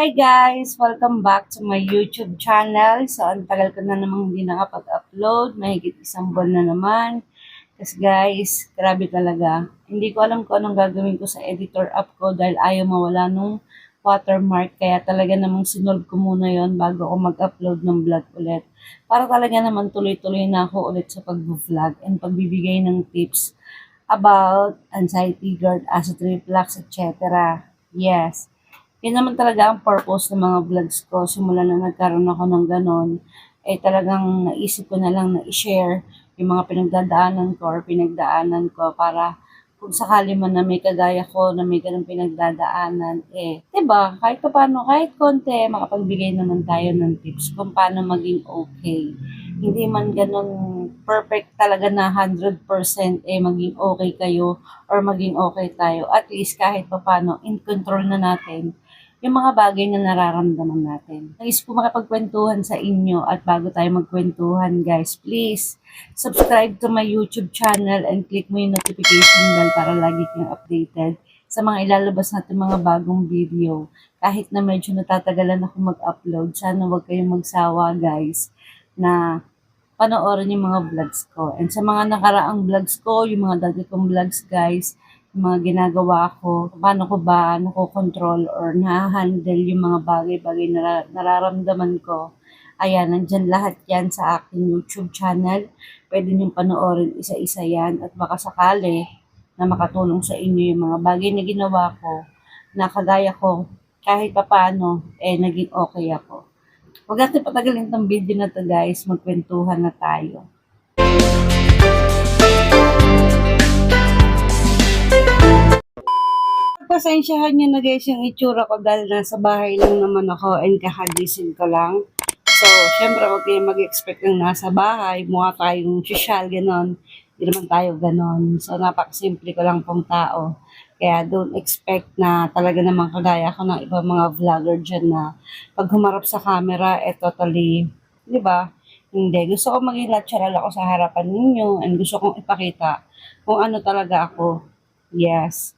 Hi guys! Welcome back to my YouTube channel. So, ang tagal ko na namang hindi nakapag-upload. Mahigit isang buwan na naman. Kasi guys, grabe talaga. Hindi ko alam kung anong gagawin ko sa editor app ko dahil ayaw mawala nung watermark. Kaya talaga namang sinolve ko muna yon bago ako mag-upload ng vlog ulit. Para talaga naman tuloy-tuloy na ako ulit sa pag-vlog and pagbibigay ng tips about anxiety, GERD, acid reflux, etc. Yes. Yun naman talaga ang purpose ng mga vlogs ko. Simula na nagkaroon ako ng ganon, eh talagang naisip ko na lang na i-share yung mga pinagdadaanan ko or pinagdaanan ko para kung sakali man na may kagaya ko na may ganong pinagdadaanan, eh, 'di ba? Kahit paano, kahit konti, makapagbigay naman tayo ng tips kung paano maging okay. Hindi man ganon perfect talaga na 100% eh maging okay kayo or maging okay tayo. At least kahit paano, in control na natin yung mga bagay na nararamdaman natin. Nais ko makapagkwentuhan sa inyo at bago tayo magkwentuhan guys, please subscribe to my YouTube channel and click mo yung notification bell para lagi kang updated sa mga ilalabas natin mga bagong video. Kahit na medyo natatagalan ako mag-upload, sana huwag kayong magsawa guys na panoorin yung mga vlogs ko. And sa mga nakaraang vlogs ko, yung mga dati kong vlogs guys, yung mga ginagawa ko, paano ko ba nakokontrol or na-handle yung mga bagay-bagay na nararamdaman ko. Ayan, nandyan lahat yan sa aking YouTube channel. Pwede niyong panoorin isa-isa yan at baka sakali na makatulong sa inyo yung mga bagay na ginawa ko na kagaya ko kahit papaano eh naging okay ako. Huwag natin patagalin tong video na to guys, magkwentuhan na tayo. Pasensyahan niyo na guys yung itsura ko dahil nasa bahay lang naman ako and kakagising ko lang. So, syempre huwag kayong mag-expect ng nasa bahay, mukha tayong social, ganon. Hindi naman tayo ganon. So, napakasimple ko lang pong tao. Kaya don't expect na talaga namang kagaya ko ng ibang mga vlogger dyan na pag humarap sa camera, totally, di ba? Hindi. Gusto ko maging natural ako sa harapan ninyo and gusto kong ipakita kung ano talaga ako. Yes.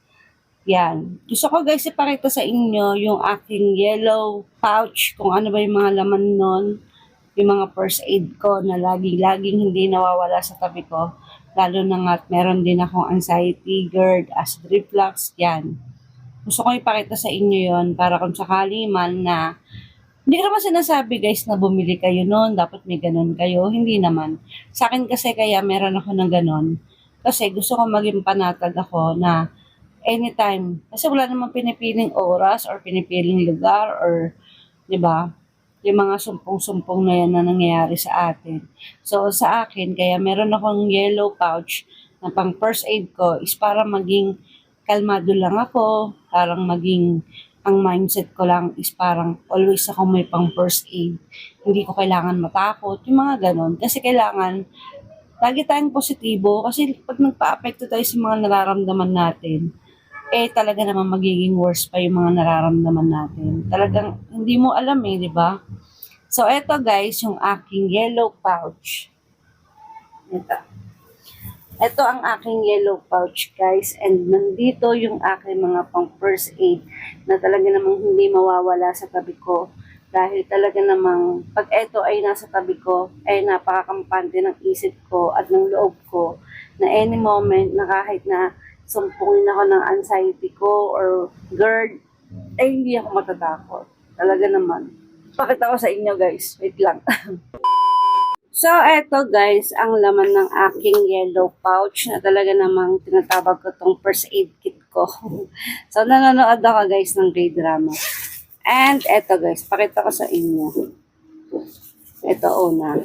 Yan. Gusto ko guys ipakita sa inyo yung aking yellow pouch, kung ano ba yung mga laman nun, yung mga first aid ko na laging hindi nawawala sa tabi ko. Lalo na nga meron din akong anxiety, GERD, acid reflux, yan. Gusto ko ipakita sa inyo yon para kung sakali man na, hindi ko naman sinasabi guys na bumili kayo nun, dapat may ganun kayo, hindi naman. Sa akin kasi kaya meron ako ng ganun, kasi gusto ko maging panatag ako na anytime. Kasi wala namang pinipiling oras or pinipiling lugar or, di ba, yung mga sumpong-sumpong na yan na nangyayari sa atin. So, sa akin, kaya meron akong yellow pouch na pang first aid ko is para maging kalmado lang ako, parang maging ang mindset ko lang is parang always ako may pang first aid. Hindi ko kailangan matakot, yung mga ganon. Kasi kailangan lagi tayong positibo kasi pag nagpa-apekto tayo sa mga nararamdaman natin, eh talaga naman magiging worse pa yung mga nararamdaman natin. Talagang hindi mo alam eh, di ba? So, eto guys, yung aking yellow pouch. Ito. Ito ang aking yellow pouch guys. And nandito yung aking mga pang first aid na talaga namang hindi mawawala sa tabi ko. Dahil talaga namang pag eto ay nasa tabi ko, ay napakakampante ng isip ko at ng loob ko na any moment na kahit na sumpungin ako ng anxiety ko or GERD, ay hindi ako matatakot. Talaga naman. Pakita ko sa inyo guys. Wait lang. So, eto guys, ang laman ng aking yellow pouch na talaga namang tinatawag ko tong first aid kit ko. So, nanonood ako guys ng K-drama. And eto guys, pakita ko sa inyo. Ito una.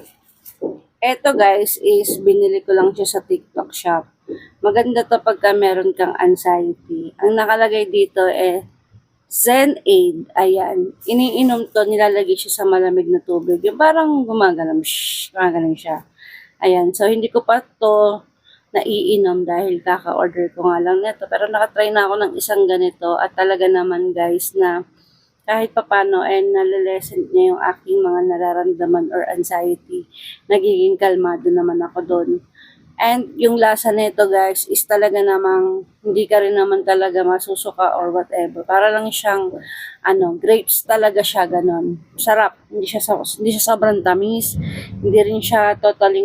Eto guys is binili ko lang siya sa TikTok shop. Maganda to pagka meron kang anxiety. Ang nakalagay dito Zen Aid. Ayan. Iniinom to, nilalagay siya sa malamig na tubig. Yung parang gumagalam. Gumagalam siya. Ayan. So, hindi ko pa to naiinom dahil kaka-order ko nga lang nito. Pero nakatry na ako ng isang ganito at talaga naman guys na kahit papano nalilesen niya yung aking mga nararamdaman or anxiety. Nagiging kalmado naman ako doon. And yung lasa nito guys is talaga namang hindi ka rin naman talaga masusuka or whatever. Para lang siyang grapes talaga siya ganon. Sarap. Hindi siya sobrang tamis. Hindi rin siya totally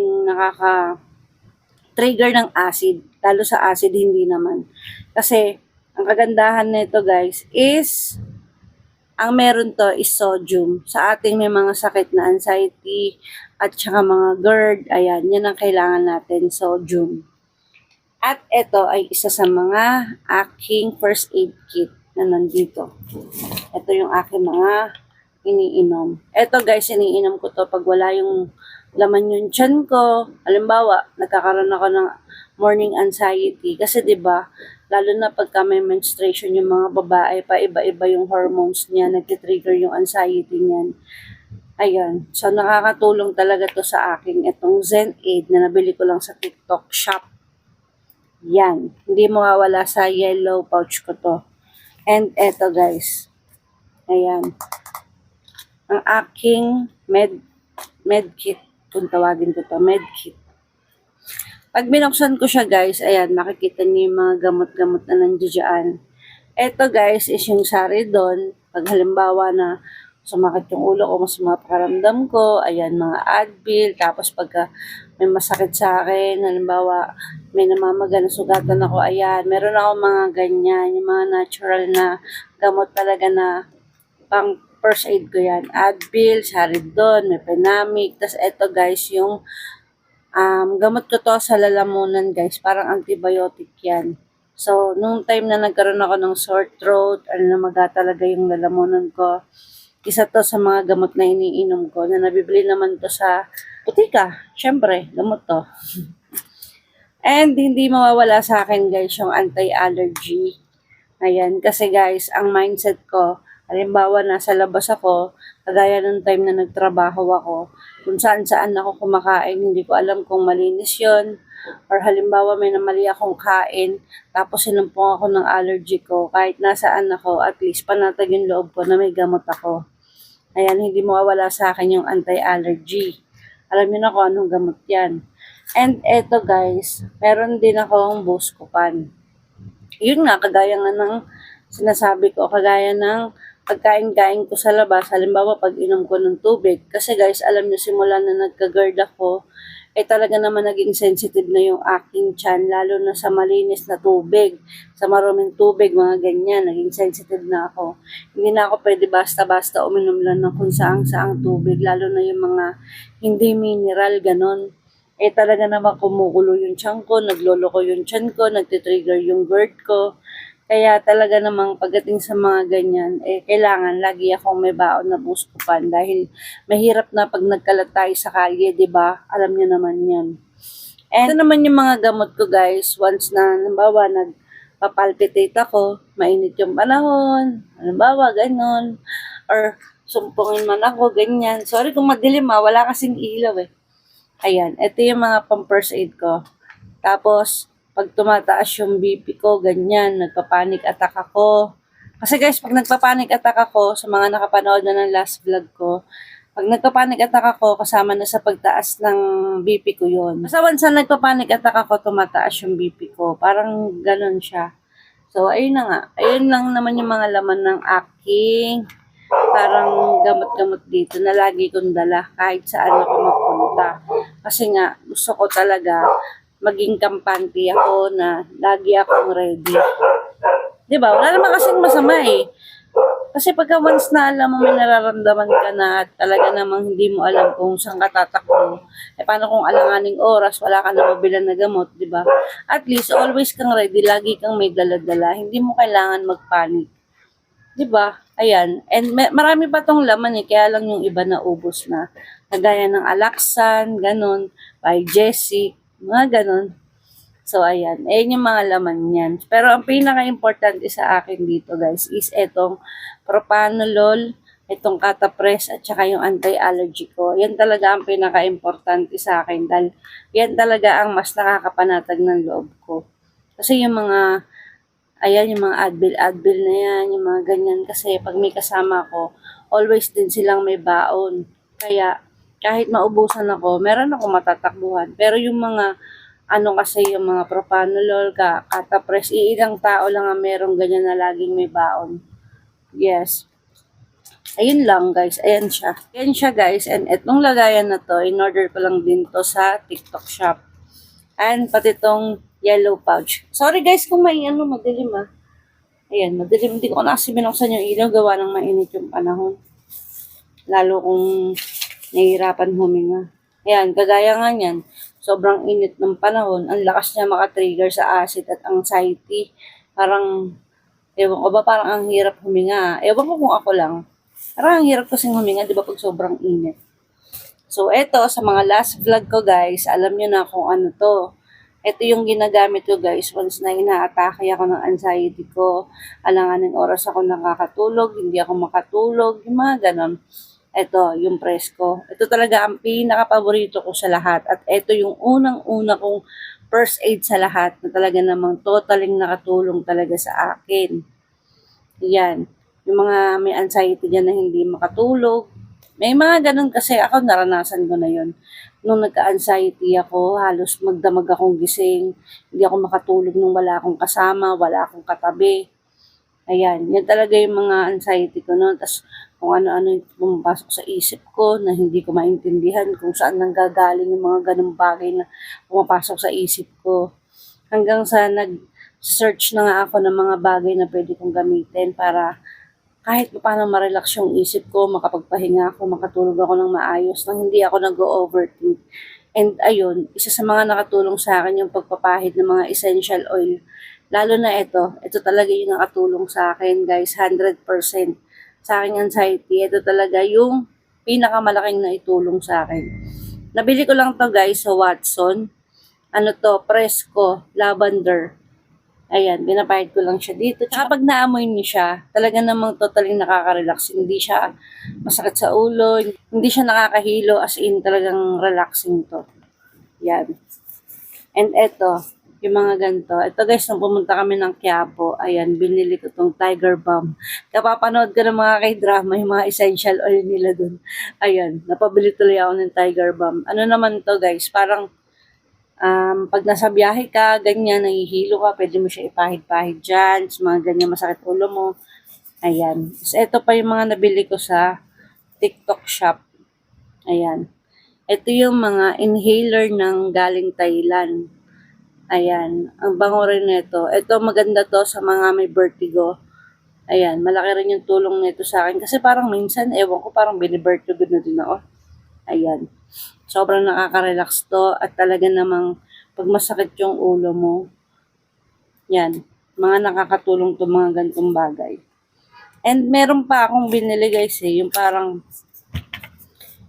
trigger ng acid. Lalo sa acid hindi naman. Kasi ang kagandahan nito guys is ang meron to is sodium. Sa ating may mga sakit na anxiety at saka mga GERD, ayan, yan ang kailangan natin, sodium. At ito ay isa sa mga aking first aid kit na nandito. Ito yung aking mga iniinom. Ito guys, iniinom ko to pag wala yung laman yung tiyan ko. Halimbawa, nagkakaroon ako ng morning anxiety. Kasi 'di ba lalo na pagka may menstruation yung mga babae, pa iba-iba yung hormones niya, nagtitrigger yung anxiety niyan. Ayan. So, nakakatulong talaga to sa akin. Itong Zen Aid na nabili ko lang sa TikTok shop. Yan. Hindi mawawala sa yellow pouch ko to. And eto guys. Ayan. Ang aking med kit. Kung tawagin ko to, med kit. Pag binuksan ko siya guys, ayan, makikita niyo yung mga gamot-gamot na nandiyan. Ito guys is yung Saridon. Pag halimbawa na sumakit yung ulo ko, mas mapakaramdam ko, ayan, mga Advil. Tapos pagka may masakit sa akin, halimbawa may namamaga na sugatan ako, ayan, meron ako mga ganyan, yung mga natural na gamot talaga na pang first aid ko yan. Advil, Saridon, may Penamic. Tapos ito guys, yung gamot ko to sa lalamunan guys, parang antibiotic yan. So, nung time na nagkaroon ako ng sore throat, namaga talaga yung lalamunan ko, isa to sa mga gamot na iniinom ko, na nabibili naman to sa butika. Siyempre, gamot to. And hindi mawawala sa akin guys yung anti-allergy. Ayan, kasi guys, ang mindset ko, halimbawa nasa labas ako, kagaya nung time na nagtrabaho ako, kung saan-saan ako kumakain, hindi ko alam kung malinis yon. Or halimbawa may namali akong kain, tapos sinumpong ako ng allergy ko, kahit nasaan ako, at least panatag yung loob ko na may gamot ako. Ayan, hindi mawawala sa akin yung anti-allergy. Alam niyo na kung anong gamot yan. And eto guys, meron din akong Buscopan. Yun nga, kagaya nga ng sinasabi ko, kagaya ng pagkain-kain ko sa labas, halimbawa pag inom ko ng tubig, kasi guys, alam niyo simula na nagka-GERD ako, talaga naman naging sensitive na yung aking tiyan, lalo na sa malinis na tubig, sa maruming tubig, mga ganyan, naging sensitive na ako. Hindi na ako pwede basta-basta uminom lang ng kung saang-saang tubig, lalo na yung mga hindi mineral, ganon. Talaga naman kumukulo yung tiyan ko, nagloloko yung tiyan ko, nagtitrigger yung GERD ko. Kaya talaga namang pagdating sa mga ganyan, kailangan lagi akong may baon na Buscopan dahil mahirap na pag nagkalat tayo sa kalye, 'di ba? Alam niyo naman 'yan. And ito naman yung mga gamot ko, guys. Once na halimbawa nagpapalpitate ako, mainit yung panahon, halimbawa ganon, or sumpungin man ako, ganyan. Sorry kung madilim wala kasing ilaw eh. Ayan, ito yung mga pang-first aid ko. Tapos, pag tumataas yung BP ko, ganyan, nagpa-panic attack ako. Kasi guys, pag nagpa-panic attack ako, sa mga nakapanood na ng last vlog ko, pag nagpa-panic attack ako, kasama na sa pagtaas ng BP ko yun. Basta once na nagpa-panic attack ako, tumataas yung BP ko. Parang ganun siya. So, ayun na nga. Ayun lang naman yung mga laman ng aking parang gamot-gamot dito na lagi kong dala kahit saan ako magpunta. Kasi nga, gusto ko talaga maging kampante ako na lagi akong ready. Diba? Wala naman kasing masama eh. Kasi pagka once na alam mo may nararamdaman ka na at talaga namang hindi mo alam kung saan ka tatakbo, paano kung alanganing oras, wala ka na mabilan na gamot, diba? At least, always kang ready, lagi kang may dala-dala. Hindi mo kailangan magpanik. Diba? Ayan. And marami pa tong laman kaya lang yung iba na ubos na. Kagaya ng Alaxan, ganun, by Jessie, mga ganun. So, ayan. Yung mga laman yan. Pero ang pinaka-importante sa akin dito, guys, is etong propanolol, itong Catapres, at saka yung anti-allergy ko. Yan talaga ang pinaka-importante sa akin. Dahil yan talaga ang mas nakakapanatag ng loob ko. Kasi yung mga, ayan, yung mga Advil na yan, yung mga ganyan. Kasi pag may kasama ko, always din silang may baon. Kaya, kahit maubusan ako, meron ako matatakbuhan. Pero yung mga ano kasi yung mga propanolol, katapres, iilang tao lang ang merong ganyan na laging may baon. Yes. Ayun lang guys, ayan siya. Ayan siya guys, and etong lagayan na to, in order ko lang din to sa TikTok shop. And pati tong yellow pouch. Sorry guys kung may madilim ah. Ayan, madilim. Hindi ko na kasi binuksan yung ilaw, gawa ng mainit yung panahon. Lalo kung nahihirapan huminga. Ayan, kagaya nga niyan, sobrang init ng panahon, ang lakas niya makatrigger sa acid at anxiety. Parang, ewan ko ba, parang ang hirap huminga. Ewan ko kung ako lang. Parang ang hirap kasing huminga, di ba, pag sobrang init. So, eto, sa mga last vlog ko, guys, alam nyo na kung ano to. Ito yung ginagamit ko, guys, once na ina-atake ako ng anxiety ko. Alanganing oras ako nakakatulog, hindi ako makatulog, yung mga ganon. Ito, yung Presco. Ito talaga ang pinaka-paborito ko sa lahat. At ito yung unang-una kong first aid sa lahat na talaga namang totaling nakatulong talaga sa akin. Yan. Yung mga may anxiety dyan na hindi makatulog. May mga ganun kasi ako, naranasan ko na yon. Nung nagka-anxiety ako, halos magdamag akong gising. Hindi ako makatulog nung wala akong kasama, wala akong katabi. Ayan, yan talaga yung mga anxiety ko noon. Tapos kung ano-ano yung pumapasok sa isip ko na hindi ko maintindihan kung saan nanggagaling yung mga ganung bagay na pumapasok sa isip ko. Hanggang sa nag-search na nga ako ng mga bagay na pwede kong gamitin para kahit paano ma-relax yung isip ko, makapagpahinga ako, makatulog ako ng maayos, nang hindi ako nag-overthink. And ayun, isa sa mga nakatulong sa akin yung pagpapahid ng mga essential oil. Lalo na ito talaga yung nakatulong sa akin guys, 100%. Sa aking anxiety, ito talaga yung pinakamalaking na itulong sa akin. Nabili ko lang to guys sa Watson. Ano to, Presco, Lavender. Ayan, pinapahid ko lang siya dito. Tsaka pag naamoy niyo siya, talaga namang totally nakaka-relax. Hindi siya masakit sa ulo, hindi siya nakakahilo, as in talagang relaxing to. Yan. And eto, yung mga ganito. Ito guys, nung pumunta kami ng Quiapo, ayan, binili ko tong Tiger Balm. Kapapanood ko ng mga k-drama, yung mga essential oil nila dun. Ayan, napabili tuloy ako ng Tiger Balm. Ano naman to guys, parang pag nasa biyahe ka, ganyan, nahihilo ka, pwede mo siya ipahid-pahid dyan, sa mga ganyan masakit ulo mo. Ayan. So, ito pa yung mga nabili ko sa TikTok shop. Ayan. Ito yung mga inhaler ng galing Thailand. Ayan. Ang bango rin nito. Ito maganda to sa mga may vertigo. Ayan. Malaki rin yung tulong nito sa akin. Kasi parang minsan, ewan ko, parang binivertigo na din ako. Ayan. Sobrang nakaka-relax to at talaga namang pag masakit yung ulo mo, yan, mga nakakatulong to mga ganitong bagay. And meron pa akong binili guys yung parang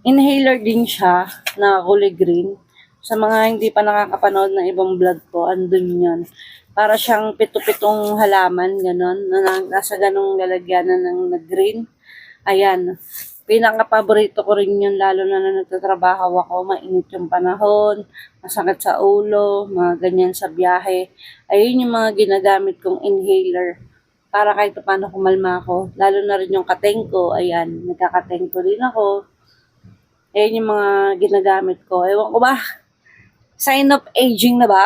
inhaler din siya na kulay green. Sa mga hindi pa nakakapanood ng ibang vlog ko, andun yan. Para siyang pito-pitong halaman, ganon, na nasa ganong lalagyanan ng green. Ayan, pinaka-paborito ko rin yun, lalo na nagtatrabaho ako, mainit yung panahon, masakit sa ulo, mga ganyan sa biyahe. Ayun yung mga ginagamit kong inhaler para kahit paano kumalma ako. Lalo na rin yung katengko, ayan, nagkakatengko din ako. Ayun yung mga ginagamit ko. Ewan ko ba, sign of aging na ba?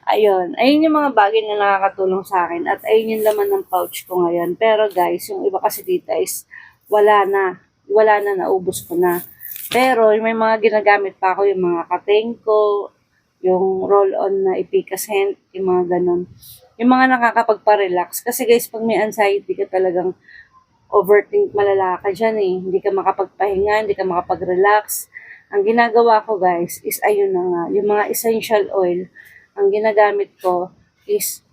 ayun yung mga bagay na nakakatulong sa akin. At ayun yung laman ng pouch ko ngayon. Pero guys, yung iba kasi dito is wala na, naubos ko na. Pero may mga ginagamit pa ako, yung mga katengko, yung roll-on na ipicascent, yung mga ganon. Yung mga nakakapagpa-relax. Kasi guys, pag may anxiety ka talagang overthink malala ka dyan eh. Hindi ka makapagpahinga, hindi ka makapag-relax. Ang ginagawa ko guys is ayun na nga, yung mga essential oil, ang ginagamit ko is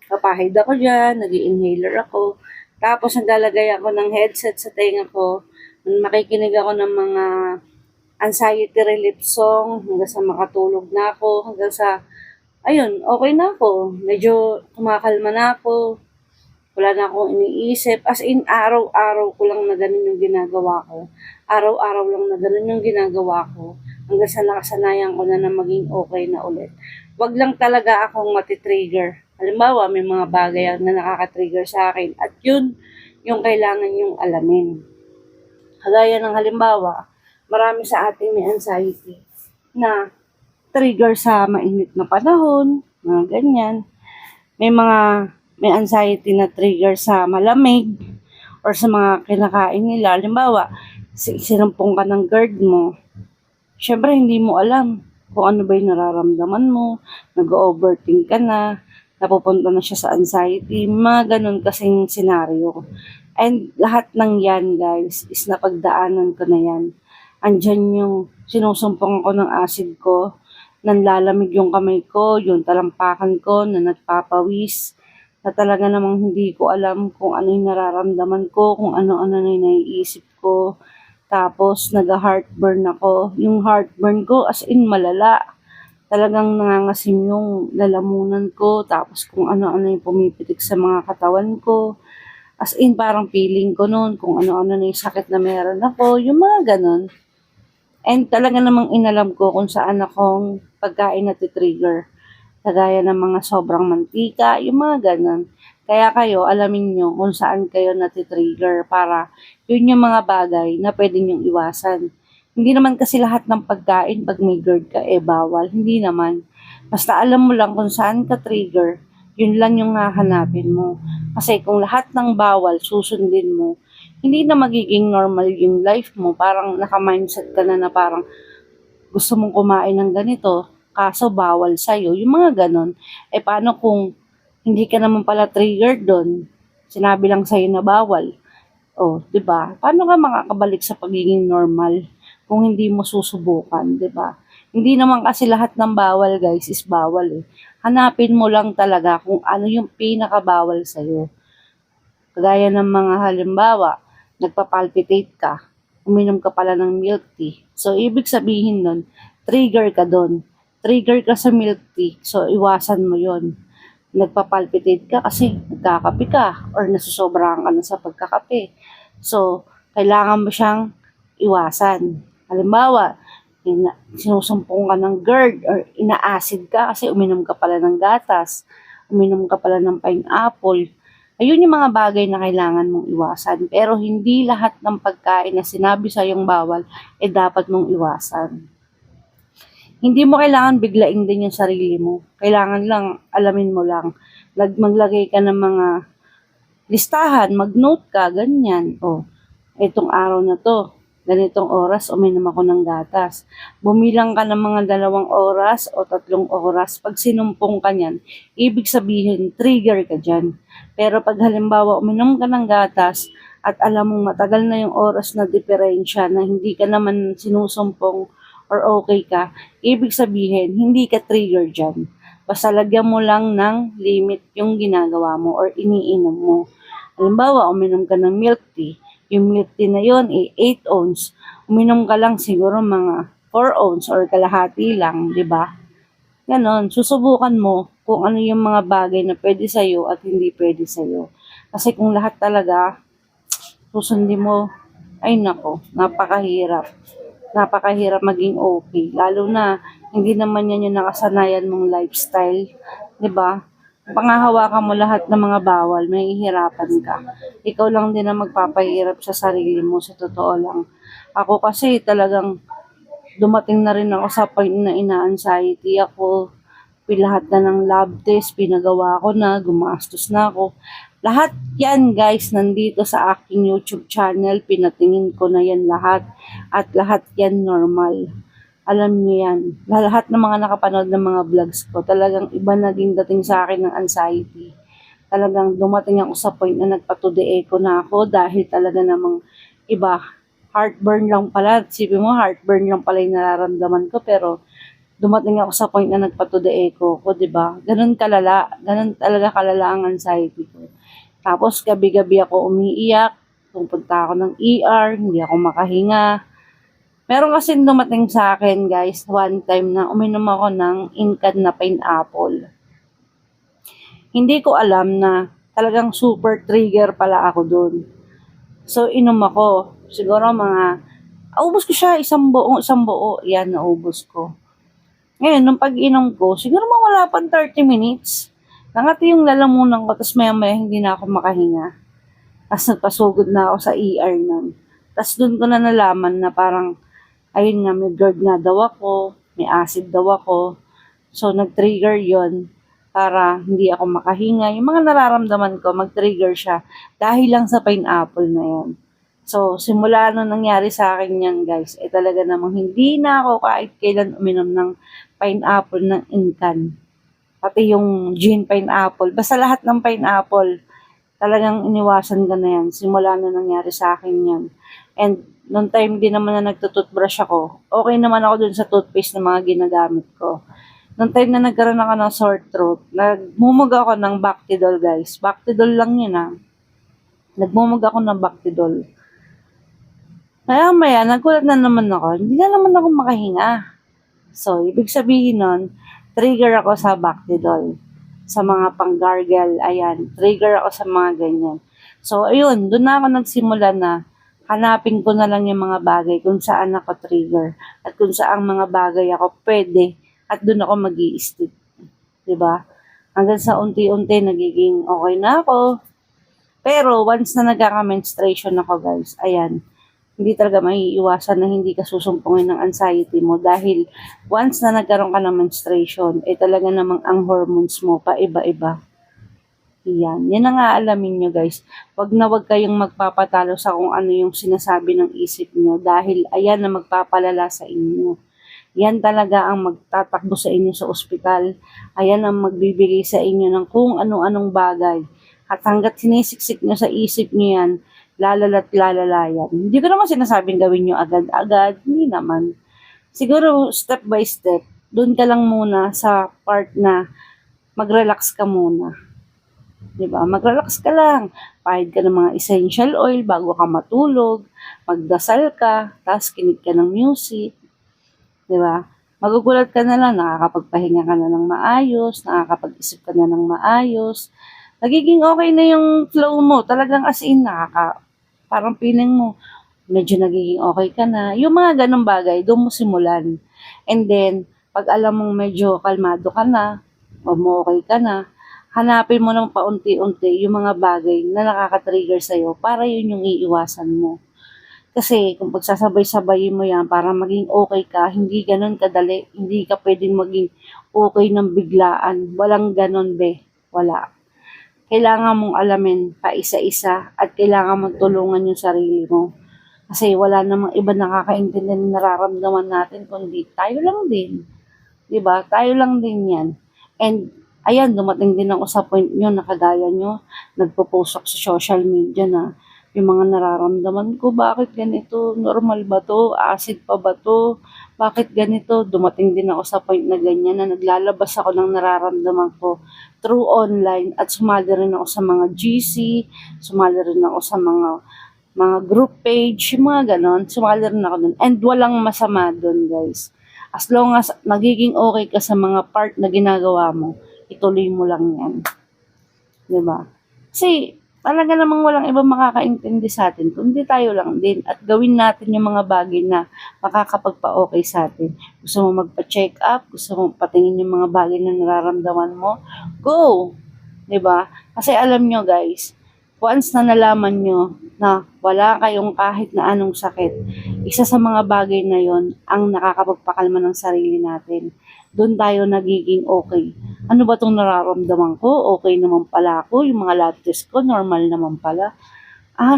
kapahid ako dyan, nag-inhaler ako, tapos naglalagay ako ng headset sa tenga ko, makikinig ako ng mga anxiety relief song, hanggang sa makatulog na ako, hanggang sa, ayun, okay na ako. Medyo kumakalma na ako. Wala na akong iniisip. As in, araw-araw ko lang na ganun yung ginagawa ko. Araw-araw lang na ganun yung ginagawa ko. Hanggang sa nakasanayan ko na maging okay na ulit. Wag lang talaga akong matitrigger. Halimbawa, may mga bagay na nakaka-trigger sa akin at yun yung kailangan yung alamin. Kagaya ng halimbawa, marami sa ating may anxiety na trigger sa mainit na panahon, mga ganyan. May anxiety na trigger sa malamig or sa mga kinakain nila. Halimbawa, sinumpong ka ng GERD mo, syempre hindi mo alam kung ano ba yung nararamdaman mo, nag-overthink ka na, napupunta na siya sa anxiety, mga ganun kasing senaryo. And lahat ng yan, guys, is napagdaanan ko na yan. Andyan yung sinusumpong ako ng acid ko, nanlalamig yung kamay ko, yung talampakan ko na nagpapawis, na talaga namang hindi ko alam kung ano yung nararamdaman ko, kung ano-ano na yung naiisip ko. Tapos, nag-heartburn ako. Yung heartburn ko, as in, malala. Talagang nangangasim yung lalamunan ko. Tapos, kung ano-ano yung pumipitik sa mga katawan ko. As in, parang feeling ko noon kung ano-ano na yung sakit na meron ako. Yung mga ganon. And talaga namang inalam ko kung saan akong pagkain na trigger. Kagaya ng mga sobrang mantika, yung mga ganon. Kaya kayo, alamin nyo kung saan kayo natitrigger para yun yung mga bagay na pwede nyong iwasan. Hindi naman kasi lahat ng pagkain pag may GERD ka, bawal. Hindi naman. Basta alam mo lang kung saan ka trigger, yun lang yung hahanapin mo. Kasi kung lahat ng bawal susundin mo, hindi na magiging normal yung life mo. Parang naka-mindset ka na parang gusto mong kumain ng ganito, kaso bawal sa'yo, yung mga ganon. Paano kung hindi ka naman pala triggered doon? Sinabi lang sa'yo na bawal. O, di ba? Paano ka makakabalik sa pagiging normal kung hindi mo susubukan, di ba? Hindi naman kasi lahat ng bawal, guys, is bawal eh. Hanapin mo lang talaga kung ano yung pinakabawal sa'yo. Kagaya ng mga halimbawa, nagpa-palpitate ka, uminom ka pala ng milk tea. So, ibig sabihin nun, trigger ka doon. Trigger ka sa milk tea, so iwasan mo yon. Nagpa-palpitate ka kasi nagkakape ka or nasusobrahan ka na sa pagkakape. So, kailangan mo siyang iwasan. Halimbawa, sinusumpong ka ng GERD or ina-acid ka kasi uminom ka pala ng gatas, uminom ka pala ng pineapple. Ayun yung mga bagay na kailangan mong iwasan. Pero hindi lahat ng pagkain na sinabi sa yung bawal, dapat mong iwasan. Hindi mo kailangan biglain din yung sarili mo. Kailangan lang, alamin mo lang. Maglagay ka ng mga listahan, mag-note ka, ganyan. Itong araw na to, ganitong oras, uminom ako ng gatas. Bumilang ka ng mga 2 oras o 3 oras. Pag sinumpong ka niyan, ibig sabihin, trigger ka dyan. Pero pag halimbawa, uminom ka ng gatas at alam mong matagal na yung oras na diferensya na hindi ka naman sinusumpong or okay ka, ibig sabihin, hindi ka trigger dyan. Basta lagyan mo lang ng limit yung ginagawa mo or iniinom mo. Halimbawa, uminom ka ng milk tea. Yung milk tea na yun, 8 ounce. Uminom ka lang siguro mga 4 ounce or kalahati lang, di ba? Ganon, susubukan mo kung ano yung mga bagay na pwede sa'yo at hindi pwede sa'yo. Kasi kung lahat talaga, susundin mo, ay nako, napakahirap. Napakahirap maging okay. Lalo na, hindi naman yan yung nakasanayan mong lifestyle. 'Di ba? Pangahawakan mo lahat ng mga bawal, mahihirapan ka. Ikaw lang din ang magpapahirap sa sarili mo, sa totoo lang. Ako kasi talagang dumating na rin ako sa point na ina-anxiety ako. Lahat na ng lab test, pinagawa ko na, gumastos na ako. Lahat yan guys, nandito sa aking YouTube channel, pinatingin ko na yan lahat. At lahat yan normal. Alam niyo yan. Lahat ng mga nakapanood ng mga vlogs ko, talagang iba naging dating sa akin ng anxiety. Talagang dumating ako sa point na nagpa-to-the echo na ako dahil talaga namang iba. Heartburn lang pala. Sipin mo, heartburn lang pala yung nararamdaman ko. Pero dumating ako sa point na nagpa-to-the echo ko, diba? Ganun kalala. Ganun talaga kalala ang anxiety ko. Tapos gabi-gabi ako umiiyak, pupunta ako ng ER, hindi ako makahinga. Meron kasi dumating sa akin guys, one time na uminom ako ng Incad na pineapple. Hindi ko alam na talagang super trigger pala ako dun. So inom ako, siguro ubos ko siya isang buo, yan naubos ko. Ngayon, nung pag-inom ko, siguro mawala pang 30 minutes. Nangati yung lalamunan ko, tapos maya-maya hindi na ako makahinga. Tapos nagpasugod na ako sa ER nun. Tapos doon ko na nalaman na parang, ayun nga, may GERD nga daw ako. may acid daw ako. So, nag-trigger yon para hindi ako makahinga. Yung mga nararamdaman ko, mag-trigger siya dahil lang sa pineapple na yan. So, simula nung nangyari sa akin yan, guys, talaga namang hindi na ako kahit kailan uminom ng pineapple ng incan. Pati yung gin pineapple. Basta lahat ng pineapple, talagang iniwasan ko na yan. Simula nung nangyari sa akin yan. And, nung time din naman na nagtututbrush ako, okay naman ako dun sa toothpaste na mga ginagamit ko. Nung time na nagkaroon ako ng sore throat, nagmumug ako ng Bactidol, guys. Bactidol lang yun, Nagmumug ako ng Bactidol. Maya, nagulat na naman ako. Hindi na naman ako makahinga. So, ibig sabihin nun, trigger ako sa Bactidol. Sa mga pang-gargle, ayan. Trigger ako sa mga ganyan. So, ayun, doon na ako nagsimula na hanapin ko na lang yung mga bagay kung saan ako trigger at kung saan mga bagay ako pwede at doon ako mag-i-stick. Diba? Hanggang sa unti-unti nagiging okay na ako. Pero once na nagkaka-menstruation ako, guys, ayan, hindi talaga maiiwasan na hindi ka susumpungin ng anxiety mo dahil once na nagkaroon ka ng menstruation, talaga namang ang hormones mo pa iba-iba. Yan. Yan ang aalamin nyo, guys. Wag na wag kayong magpapatalo sa kung ano yung sinasabi ng isip nyo dahil ayan na magpapalala sa inyo. Yan talaga ang magtatakbo sa inyo sa ospital. Ayan ang magbibigay sa inyo ng kung ano-anong bagay. At hanggat sinisiksik nyo sa isip nyo yan, lalala't lalala yan. Hindi ko naman sinasabing gawin nyo agad-agad. Hindi naman. Siguro step by step, doon ka lang muna sa part na mag-relax ka muna. Diba? Mag-relax ka lang. Pahid ka ng mga essential oil bago ka matulog. Magdasal ka, tapos kinig ka ng music. Diba? Magugulat ka na lang, nakakapagpahinga ka na ng maayos, nakakapag-isip ka na ng maayos. Nagiging okay na yung flow mo. Talagang as in, parang feeling mo, medyo nagiging okay ka na. Yung mga ganong bagay, doon mo simulan. And then, pag alam mong medyo kalmado ka na, o mo okay ka na, hanapin mo ng paunti-unti yung mga bagay na nakaka-trigger sa'yo para yun yung iiwasan mo. Kasi kung pagsasabay-sabayin mo yan para maging okay ka, hindi ganun kadali. Hindi ka pwedeng maging okay ng biglaan. Walang ganun, be. Wala. Kailangan mong alamin pa isa-isa at kailangan mong tulungan yung sarili mo. Kasi wala namang iba nakakaintindi ng nararamdaman natin kundi tayo lang din. 'Di ba? Tayo lang din 'yan. And ayan, dumating din ako sa point nyo na kagaya nyo, nagpo-post ako sa social media na yung mga nararamdaman ko, bakit ganito? Normal ba to? Acid pa ba to? Bakit ganito? Dumating din ako sa point na ganyan na naglalabas ako ng nararamdaman ko through online at sumali rin ako sa mga GC, sumali rin ako sa mga group page, yung mga ganon, sumali rin ako dun. And walang masama dun, guys. As long as nagiging okay ka sa mga part na ginagawa mo, ituloy mo lang yan. Diba? Kasi talaga namang walang ibang makakaintindi sa atin, kundi tayo lang din. At gawin natin yung mga bagay na makakapagpa-okay sa atin. Gusto mo magpa-check up, gusto mo patingin yung mga bagay na nararamdaman mo, go! Diba? Kasi alam nyo, guys, once na nalaman nyo na wala kayong kahit na anong sakit, isa sa mga bagay na yon ang nakakapagpakalma ng sarili natin. Doon tayo nagiging okay. Ano ba itong nararamdaman ko? Okay naman pala ako. Yung mga lab test ko, normal naman pala.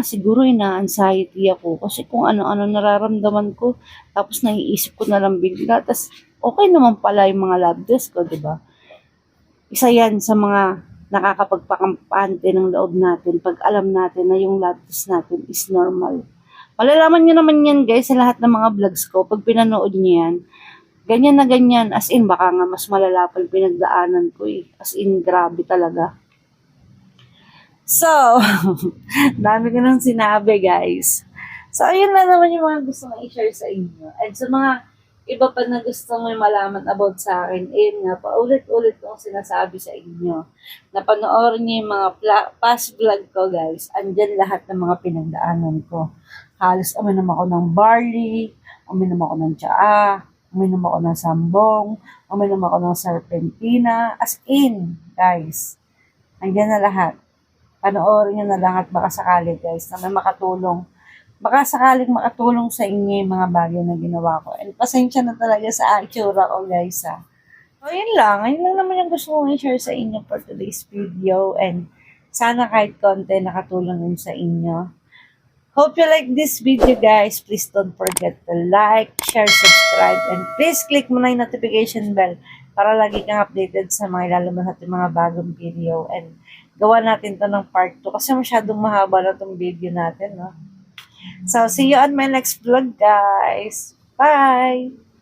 Siguro ina-anxiety ako kasi kung ano-ano nararamdaman ko, tapos naiisip ko na lang bigla, tapos okay naman pala yung mga lab test ko, di ba? Isa yan sa mga nakakapagpakampante ng loob natin pag alam natin na yung lab test natin is normal. Malalaman nyo naman yan, guys, sa lahat ng mga vlogs ko. Pag pinanood nyo yan, ganyan na ganyan. As in, baka nga mas malala pa yung pinagdaanan ko eh. As in, grabe talaga. So, dami ko nang sinabi, guys. So, ayun na naman yung mga gusto kong i-share sa inyo. And sa mga iba pa na gusto mo malaman about sa akin, ayun nga, paulit-ulit kong sinasabi sa inyo. Napanoorin niyo yung mga past vlog ko, guys. Andyan lahat ng mga pinagdaanan ko. Halos uminom ako ng barley, uminom ako ng tsaa, uminom ako ng sambong, uminom ako ng serpentina. As in, guys, andyan na lahat. Panoorin nyo na lang at baka sakali, guys, na may makatulong baka sakaling makatulong sa inyo yung mga bagay na ginawa ko. And pasensya na talaga sa itsura ko, guys, ha. So, yun lang. Yun lang naman yung gusto kong i-share sa inyo for today's video. And sana kahit konti nakatulong yun sa inyo. Hope you like this video, guys. Please don't forget to like, share, subscribe, and please click mo na yung notification bell para lagi kang updated sa mga ilalabas natin mga bagong video. And gawa natin to ng part 2 kasi masyadong mahaba na tong video natin, no? So, see you on my next vlog, guys. Bye!